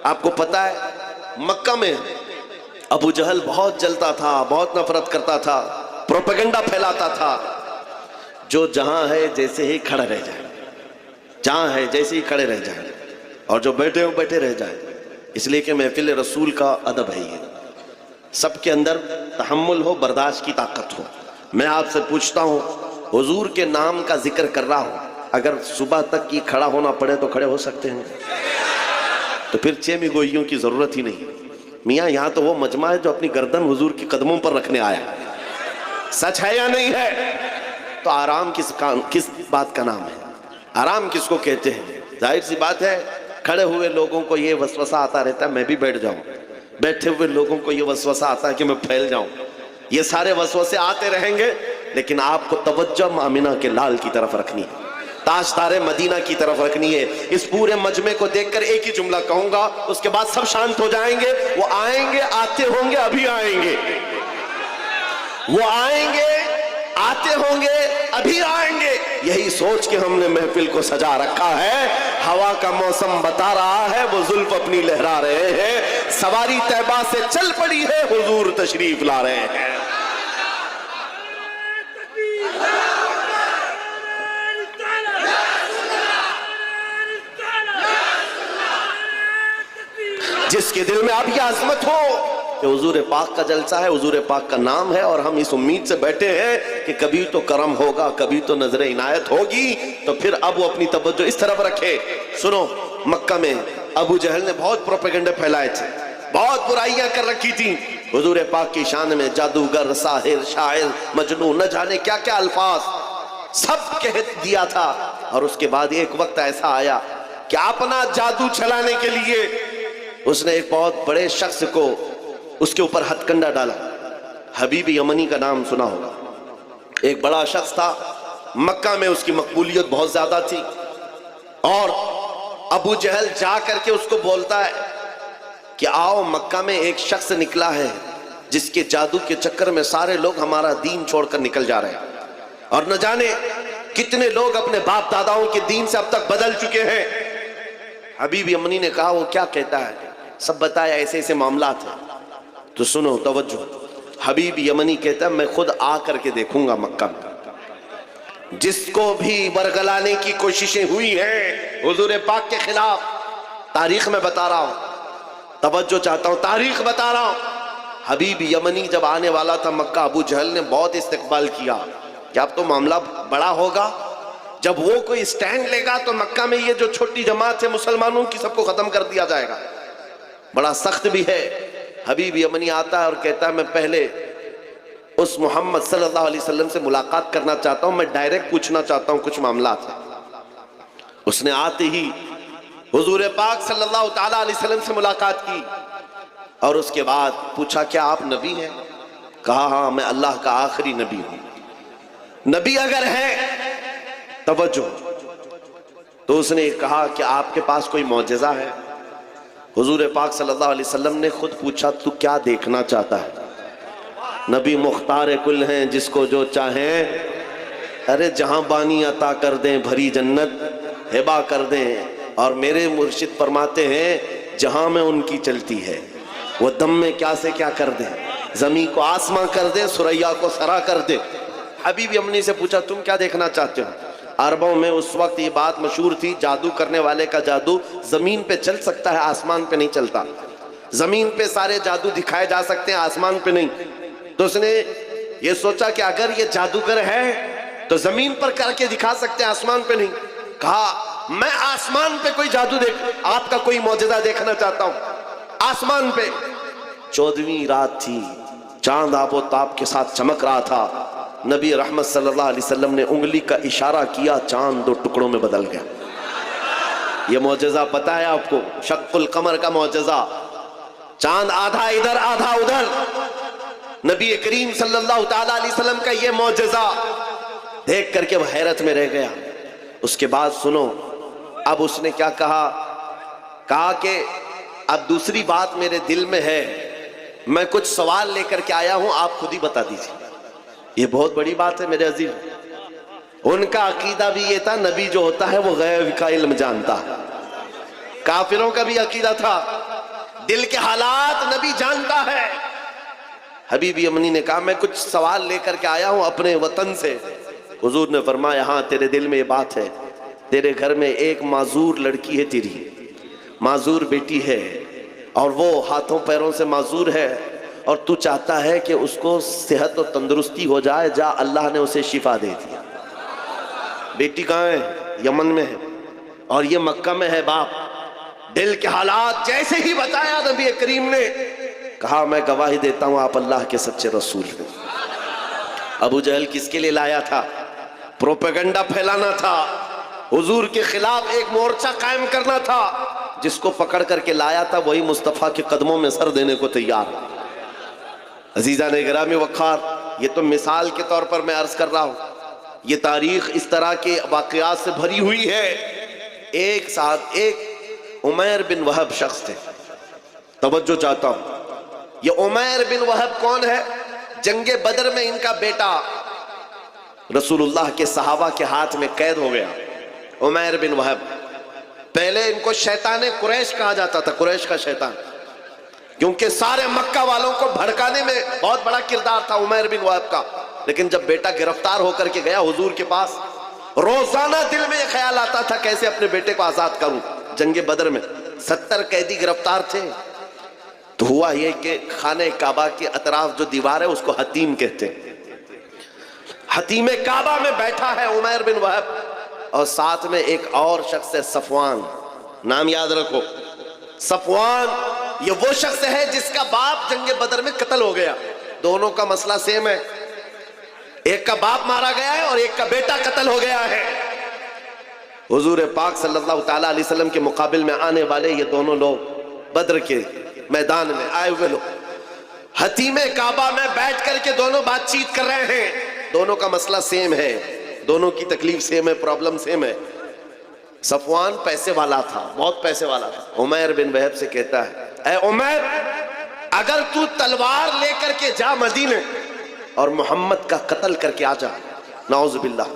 آپ کو پتہ ہے مکہ میں ابو جہل بہت جلتا تھا، بہت نفرت کرتا تھا، پروپیگنڈا پھیلاتا تھا، جو جہاں ہے جیسے ہی کھڑا رہ جائے، جہاں ہے جیسے ہی کھڑے رہ جائے، اور جو بیٹھے ہو بیٹھے رہ جائے، اس لیے کہ محفل رسول کا ادب ہے یہ، سب کے اندر تحمل ہو، برداشت کی طاقت ہو۔ میں آپ سے پوچھتا ہوں، حضور کے نام کا ذکر کر رہا ہوں، اگر صبح تک کی کھڑا ہونا پڑے تو کھڑے ہو سکتے ہیں؟ تو پھر چیمی گوئیوں کی ضرورت ہی نہیں۔ میاں یہاں تو وہ مجمع ہے جو اپنی گردن حضور کی قدموں پر رکھنے آیا، سچ ہے یا نہیں ہے؟ تو آرام کس بات کا نام ہے؟ آرام کس کو کہتے ہیں؟ ظاہر سی بات ہے کھڑے ہوئے لوگوں کو یہ وسوسہ آتا رہتا ہے میں بھی بیٹھ جاؤں، بیٹھے ہوئے لوگوں کو یہ وسوسہ آتا ہے کہ میں پھیل جاؤں، یہ سارے وسوسے آتے رہیں گے، لیکن آپ کو توجہ آمنہ کے لال کی طرف رکھنی ہے، تاجدار مدینہ کی طرف رکھنی ہے۔ اس پورے مجمع کو دیکھ کر ایک ہی جملہ کہوں گا، اس کے بعد سب شانت ہو جائیں گے۔ وہ آئیں گے، آتے ہوں گے، ابھی آئیں گے، وہ آئیں گے، آتے ہوں گے، ابھی آئیں گے۔ یہی سوچ کے ہم نے محفل کو سجا رکھا ہے۔ ہوا کا موسم بتا رہا ہے، وہ زلف اپنی لہرا رہے ہیں، سواری طیبہ سے چل پڑی ہے، حضور تشریف لا رہے ہیں۔ جس کے دل میں اب یہ عظمت ہو کہ حضور پاک کا جلسہ ہے، حضور پاک کا نام ہے، اور ہم اس امید سے بیٹھے ہیں کہ کبھی تو کرم ہوگا، کبھی تو نظر عنایت ہوگی، تو پھر اب وہ اپنی توجہ اس طرف رکھے۔ سنو، مکہ میں ابو جہل نے بہت پروپیگنڈے پھیلائے تھے، بہت برائیاں کر رکھی تھیں حضور پاک کی شان میں، جادوگر، ساحر، شاعر، مجنون، نہ جانے کیا کیا الفاظ سب کہہ دیا تھا۔ اور اس کے بعد ایک وقت ایسا آیا کہ اپنا جادو چلانے کے لیے اس نے ایک بہت بڑے شخص کو اس کے اوپر ہتھ کنڈا ڈالا۔ حبیب یمنی کا نام سنا ہوگا، ایک بڑا شخص تھا، مکہ میں اس کی مقبولیت بہت زیادہ تھی، اور ابو جہل جا کر کے اس کو بولتا ہے کہ آؤ، مکہ میں ایک شخص نکلا ہے جس کے جادو کے چکر میں سارے لوگ ہمارا دین چھوڑ کر نکل جا رہے ہیں، اور نہ جانے کتنے لوگ اپنے باپ داداؤں کے دین سے اب تک بدل چکے ہیں۔ حبیب یمنی نے کہا وہ کیا کہتا ہے؟ سب بتایا ایسے ایسے معاملات ہیں۔ تو سنو، توجہ، حبیب یمنی کہتا ہے میں خود آ کر کے دیکھوں گا مکہ میں، جس کو بھی برگلانے کی کوششیں ہوئی ہیں حضور پاک کے خلاف، تاریخ میں بتا رہا ہوں، توجہ چاہتا ہوں، تاریخ بتا رہا ہوں۔ حبیب یمنی جب آنے والا تھا مکہ، ابو جہل نے بہت استقبال کیا کہ اب تو معاملہ بڑا ہوگا، جب وہ کوئی سٹینڈ لے گا تو مکہ میں یہ جو چھوٹی جماعت ہے مسلمانوں کی سب کو ختم کر دیا جائے گا، بڑا سخت بھی ہے۔ حبیب یمنی آتا ہے اور کہتا ہے میں پہلے اس محمد صلی اللہ علیہ وسلم سے ملاقات کرنا چاہتا ہوں، میں ڈائریکٹ پوچھنا چاہتا ہوں کچھ معاملات ہیں۔ اس نے آتے ہی حضور پاک صلی اللہ تعالیٰ علیہ وسلم سے ملاقات کی، اور اس کے بعد پوچھا کیا آپ نبی ہیں؟ کہا ہاں میں اللہ کا آخری نبی ہوں۔ نبی اگر ہے، توجہ، تو اس نے کہا کہ آپ کے پاس کوئی معجزہ ہے؟ حضور پاک صلی اللہ علیہ وسلم نے خود پوچھا تو کیا دیکھنا چاہتا ہے؟ نبی مختار کل ہیں، جس کو جو چاہیں، ارے جہاں بانی عطا کر دیں، بھری جنت ہبا کر دیں، اور میرے مرشد فرماتے ہیں جہاں میں ان کی چلتی ہے وہ دم میں کیا سے کیا کر دیں، زمین کو آسمان کر دیں، سریا کو سرا کر دیں۔ حبیب یمنی سے پوچھا تم کیا دیکھنا چاہتے ہو؟ عربوں میں اس وقت یہ بات مشہور تھی، جادو کرنے والے کا جادو زمین پہ چل سکتا ہے، آسمان پہ نہیں چلتا، زمین پہ سارے جادو دکھائے جا سکتے ہیں، آسمان پہ نہیں۔ تو اس نے یہ سوچا کہ اگر یہ جادوگر ہے تو زمین پر کر کے دکھا سکتے ہیں، آسمان پہ نہیں۔ کہا میں آسمان پہ کوئی جادو آپ کا کوئی معجزہ دیکھنا چاہتا ہوں، آسمان پہ۔ 14ویں رات تھی، چاند آب و تاب کے ساتھ چمک رہا تھا، نبی رحمت صلی اللہ علیہ وسلم نے انگلی کا اشارہ کیا، چاند 2 ٹکڑوں میں بدل گیا۔ یہ معجزہ پتہ ہے آپ کو، شق القمر کا معجزہ، چاند آدھا ادھر آدھا ادھر، نبی کریم صلی اللہ تعالیٰ علیہ وسلم کا یہ معجزہ دیکھ کر کے وہ حیرت میں رہ گیا۔ اس کے بعد سنو، اب اس نے کیا کہا؟ کہا کہ اب دوسری بات میرے دل میں ہے، میں کچھ سوال لے کر کے آیا ہوں، آپ خود ہی بتا دیجیے۔ یہ بہت بڑی بات ہے میرے عزیز، ان کا عقیدہ بھی یہ تھا نبی جو ہوتا ہے وہ غیب کا علم جانتا ہے، کافروں کا بھی عقیدہ تھا، دل کے حالات نبی جانتا ہے۔ حبیبی امنی نے کہا میں کچھ سوال لے کر کے آیا ہوں اپنے وطن سے۔ حضور نے فرمایا ہاں تیرے دل میں یہ بات ہے، تیرے گھر میں ایک معذور لڑکی ہے، تیری معذور بیٹی ہے، اور وہ ہاتھوں پیروں سے معذور ہے، اور تو چاہتا ہے کہ اس کو صحت و تندرستی ہو جائے، جا اللہ نے اسے شفا دے دیا۔ بیٹی کہاں ہے؟ یمن میں ہے، اور یہ مکہ میں ہے۔ باپ دل کے حالات جیسے ہی بتایا نبی کریم نے کہا میں گواہی دیتا ہوں آپ اللہ کے سچے رسول ہیں۔ ابو جہل کس کے لیے لایا تھا؟ پروپیگنڈا پھیلانا تھا، حضور کے خلاف ایک مورچہ قائم کرنا تھا۔ جس کو پکڑ کر کے لایا تھا وہی مصطفیٰ کے قدموں میں سر دینے کو تیار۔ عزیزان گرامی وقار، یہ تو مثال کے طور پر میں عرض کر رہا ہوں، یہ تاریخ اس طرح کے واقعات سے بھری ہوئی ہے۔ ایک عمیر بن وہب شخص تھے، توجہ چاہتا ہوں، یہ عمیر بن وہب کون ہے؟ جنگ بدر میں ان کا بیٹا رسول اللہ کے صحابہ کے ہاتھ میں قید ہو گیا۔ عمیر بن وہب، پہلے ان کو شیطان قریش کہا جاتا تھا، قریش کا شیطان، کیونکہ سارے مکہ والوں کو بھڑکانے میں بہت بڑا کردار تھا عمیر بن وہب کا۔ لیکن جب بیٹا گرفتار ہو کر کے گیا حضور کے پاس، روزانہ دل میں یہ خیال آتا تھا کیسے اپنے بیٹے کو آزاد کروں۔ جنگ بدر میں 70 قیدی گرفتار تھے، تو ہوا یہ کہ خانہ کعبہ کے اطراف جو دیوار ہے اس کو حتیم کہتے ہیں۔ حتیم کعبہ میں بیٹھا ہے عمیر بن وہب، اور ساتھ میں ایک اور شخص ہے صفوان، نام یاد رکھو صفوان، یہ وہ شخص ہے جس کا باپ جنگ بدر میں قتل ہو گیا۔ دونوں کا مسئلہ سیم ہے، ایک کا باپ مارا گیا ہے اور ایک کا بیٹا قتل ہو گیا ہے۔ حضور پاک صلی اللہ تعالیٰ علیہ وسلم کے مقابل میں آنے والے یہ دونوں لوگ بدر کے میدان میں آئے ہوئے لوگ حتیم کعبہ میں بیٹھ کر کے دونوں بات چیت کر رہے ہیں۔ دونوں کا مسئلہ سیم ہے، دونوں کی تکلیف سیم ہے، پرابلم سیم ہے۔ صفوان پیسے والا تھا، بہت پیسے والا تھا۔ عمیر بن وہب سے کہتا ہے اے عمیر، اگر تو تلوار لے کر کے جا مدینے اور محمد کا قتل کر کے آ جا، نعوذ باللہ،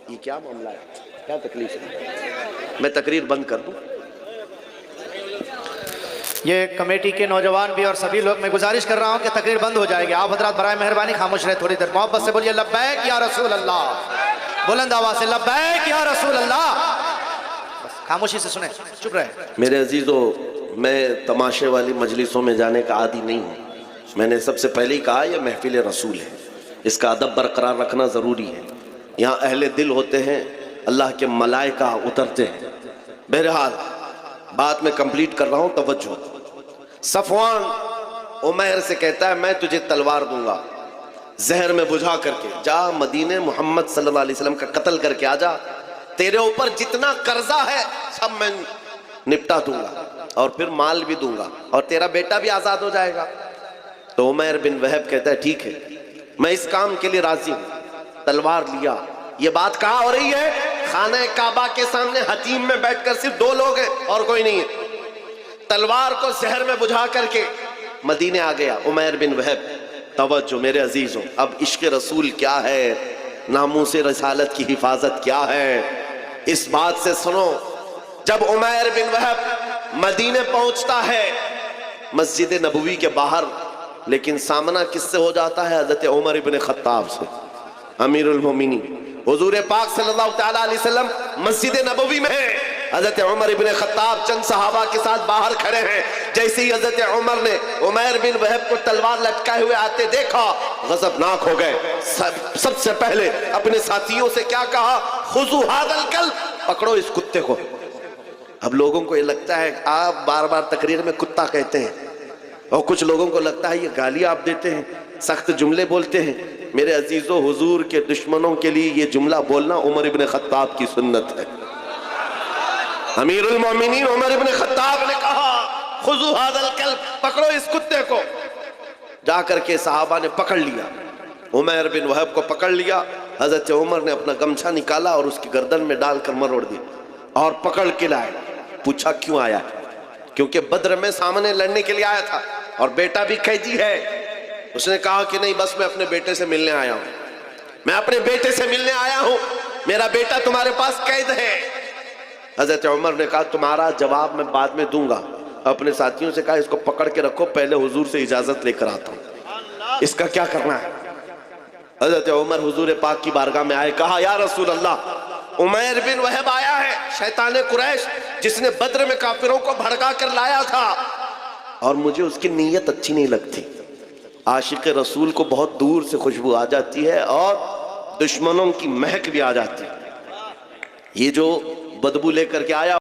یہ کیا معاملہ ہے، کیا تکلیف ہے؟ میں تقریر بند کر دوں؟ یہ کمیٹی کے نوجوان بھی اور سبھی لوگ، میں گزارش کر رہا ہوں کہ تقریر بند ہو جائے گی۔ آپ حضرات برائے مہربانی خاموش رہے، تھوڑی دیر محبت سے بولیے لبیک یا رسول اللہ، بلند آواز سے لبیک یا رسول اللہ۔ بس خاموشی سے سنیں، چپ رہے۔ میرے عزیزو، میں تماشے والی مجلسوں میں جانے کا عادی نہیں ہوں۔ میں نے سب سے پہلے ہی کہا یہ محفل رسول ہے، اس کا ادب برقرار رکھنا ضروری ہے۔ یہاں اہل دل ہوتے ہیں، اللہ کے ملائکہ اترتے ہیں۔ بہرحال بات میں کمپلیٹ کر رہا ہوں، توجہ۔ صفوان عمیر سے کہتا ہے میں تجھے تلوار دوں گا، زہر میں بجھا کر کے جا مدینے محمد صلی اللہ علیہ وسلم کا قتل کر کے آ جا، تیرے اوپر جتنا قرضہ ہے سب میں نپٹا دوں گا، اور پھر مال بھی دوں گا، اور تیرا بیٹا بھی آزاد ہو جائے گا۔ تو عمیر بن وہب کہتا ہے ٹھیک ہے، میں اس کام کے لیے راضی ہوں۔ تلوار لیا۔ یہ بات کہاں ہو رہی ہے؟ خانہ کعبہ کے سامنے حتیم میں بیٹھ کر صرف دو لوگ ہیں اور کوئی نہیں ہے۔ تلوار کو زہر میں بجھا کر کے مدینے آ گیا عمیر بن وہب۔ توجہ میرے عزیزوں، اب عشق رسول کیا ہے، ناموس رسالت کی حفاظت کیا ہے، اس بات سے سنو۔ جب عمیر بن وہب مدینے پہنچتا ہے مسجد نبوی کے باہر، لیکن سامنا کس سے ہو جاتا ہے؟ حضرت عمر بن خطاب سے، امیر المومنین۔ حضور پاک صلی اللہ تعالیٰ علیہ وسلم مسجد نبوی میں ہے، حضرت عمر بن خطاب چند صحابہ کے ساتھ باہر کھڑے ہیں۔ جیسے ہی حضرت عمر نے عمیر بن وہب کو تلوار لٹکائے ہوئے آتے دیکھا، غضبناک ہو گئے۔ سب سے پہلے اپنے ساتھیوں سے کیا کہا؟ خذوا ھذا الکلب، پکڑو اس کتے کو۔ اب لوگوں کو یہ لگتا ہے آپ بار بار تقریر میں کتا کہتے ہیں، اور کچھ لوگوں کو لگتا ہے یہ گالی آپ دیتے ہیں، سخت جملے بولتے ہیں۔ میرے عزیزو، حضور کے دشمنوں کے لیے یہ جملہ بولنا عمر بن خطاب کی سنت ہے۔ امیر المومنین عمر بن خطاب نے کہا خذوا ھذا الکلب، پکڑو اس کتے کو۔ جا کر کے صحابہ نے پکڑ لیا، عمیر بن وہب کو پکڑ لیا۔ حضرت عمر نے اپنا گمچھا نکالا اور اس کی گردن میں ڈال کر مروڑ دیا اور پکڑ کے لائے۔ پوچھا کیوں آیا؟ کیونکہ بدر میں سامنے لڑنے کے لیے آیا تھا اور بیٹا بھی قیدی ہے۔ اس نے کہا کہ نہیں، بس میں اپنے بیٹے سے ملنے آیا ہوں، میں اپنے بیٹے سے ملنے آیا ہوں، میرا بیٹا تمہارے پاس قید ہے۔ حضرت عمر نے کہا تمہارا جواب میں بعد میں دوں گا. اپنے ساتھیوں سے کہا اس کو پکڑ کے رکھو، پہلے حضور سے اجازت لے کر آتا ہوں، اس کا کیا کرنا ہے. حضرت عمر حضور پاک کی بارگاہ میں آئے، کہا یا رسول اللہ، عمیر بن وہب آیا ہے، شیطان قریش جس نے بدر میں کافروں کو بھڑکا کر لایا تھا، اور مجھے اس کی نیت اچھی نہیں لگتی. عاشق رسول کو بہت دور سے خوشبو آ جاتی ہے اور دشمنوں کی مہک بھی آ جاتی ہے. یہ جو بدبو لے کر کے آیا